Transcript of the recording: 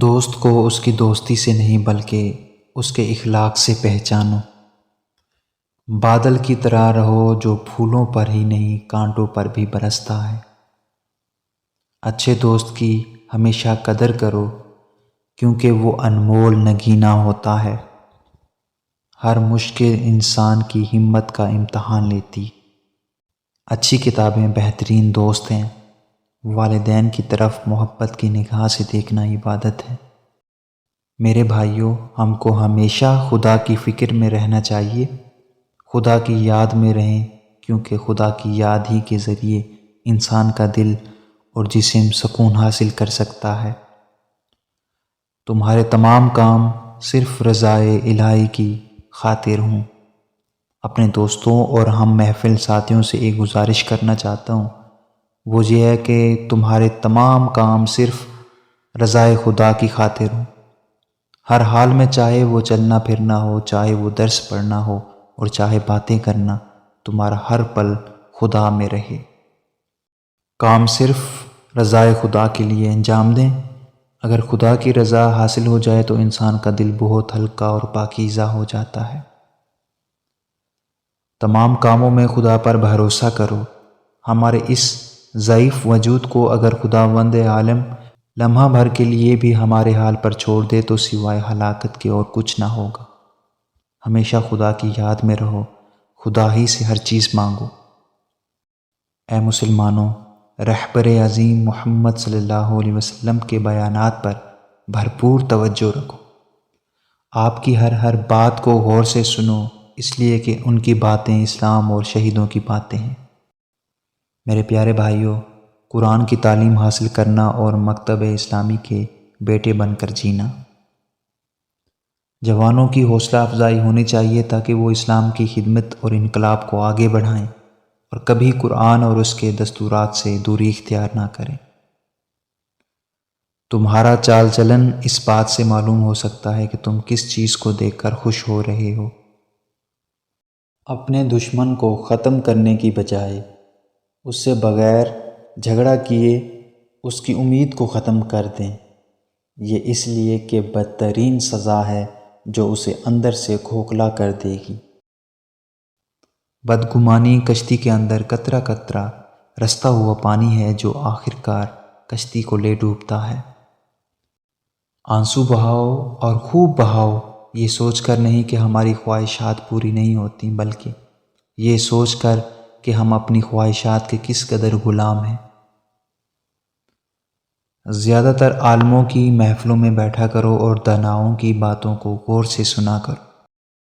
دوست کو اس کی دوستی سے نہیں بلکہ اس کے اخلاق سے پہچانو۔ بادل کی طرح رہو جو پھولوں پر ہی نہیں کانٹوں پر بھی برستا ہے۔ اچھے دوست کی ہمیشہ قدر کرو کیونکہ وہ انمول نگینا ہوتا ہے۔ ہر مشکل انسان کی ہمت کا امتحان لیتی۔ اچھی کتابیں بہترین دوست ہیں۔ والدین کی طرف محبت کی نگاہ سے دیکھنا عبادت ہے۔ میرے بھائیوں، ہم کو ہمیشہ خدا کی فکر میں رہنا چاہیے۔ خدا کی یاد میں رہیں کیونکہ خدا کی یاد ہی کے ذریعے انسان کا دل اور جسم سکون حاصل کر سکتا ہے۔ تمہارے تمام کام صرف رضائے الہی کی خاطر ہوں۔ اپنے دوستوں اور ہم محفل ساتھیوں سے ایک گزارش کرنا چاہتا ہوں، وہ یہ ہے کہ تمہارے تمام کام صرف رضائے خدا کی خاطر ہوں۔ ہر حال میں، چاہے وہ چلنا پھرنا ہو، چاہے وہ درس پڑھنا ہو اور چاہے باتیں کرنا، تمہارا ہر پل خدا میں رہے۔ کام صرف رضائے خدا کے لیے انجام دیں۔ اگر خدا کی رضا حاصل ہو جائے تو انسان کا دل بہت ہلکا اور پاکیزہ ہو جاتا ہے۔ تمام کاموں میں خدا پر بھروسہ کرو۔ ہمارے اس ضعیف وجود کو اگر خداوند عالم لمحہ بھر کے لیے بھی ہمارے حال پر چھوڑ دے تو سوائے ہلاکت کے اور کچھ نہ ہوگا۔ ہمیشہ خدا کی یاد میں رہو، خدا ہی سے ہر چیز مانگو۔ اے مسلمانوں، رہبر عظیم محمد صلی اللہ علیہ وسلم کے بیانات پر بھرپور توجہ رکھو۔ آپ کی ہر بات کو غور سے سنو، اس لیے کہ ان کی باتیں اسلام اور شہیدوں کی باتیں ہیں۔ میرے پیارے بھائیوں، قرآن کی تعلیم حاصل کرنا اور مکتب اسلامی کے بیٹے بن کر جینا۔ جوانوں کی حوصلہ افزائی ہونی چاہیے تاکہ وہ اسلام کی خدمت اور انقلاب کو آگے بڑھائیں اور کبھی قرآن اور اس کے دستورات سے دوری اختیار نہ کریں۔ تمہارا چال چلن اس بات سے معلوم ہو سکتا ہے کہ تم کس چیز کو دیکھ کر خوش ہو رہے ہو۔ اپنے دشمن کو ختم کرنے کی بجائے اس سے بغیر جھگڑا کیے اس کی امید کو ختم کر دیں۔ یہ اس لیے کہ بدترین سزا ہے جو اسے اندر سے کھوکھلا کر دے گی۔ بدگمانی کشتی کے اندر قطرہ قطرہ رستا ہوا پانی ہے جو آخر کار کشتی کو لے ڈوبتا ہے۔ آنسو بہاؤ اور خوب بہاؤ، یہ سوچ کر نہیں کہ ہماری خواہشات پوری نہیں ہوتی، بلکہ یہ سوچ کر کہ ہم اپنی خواہشات کے کس قدر غلام ہیں۔ زیادہ تر عالموں کی محفلوں میں بیٹھا کرو اور داناؤں کی باتوں کو غور سے سنا کرو۔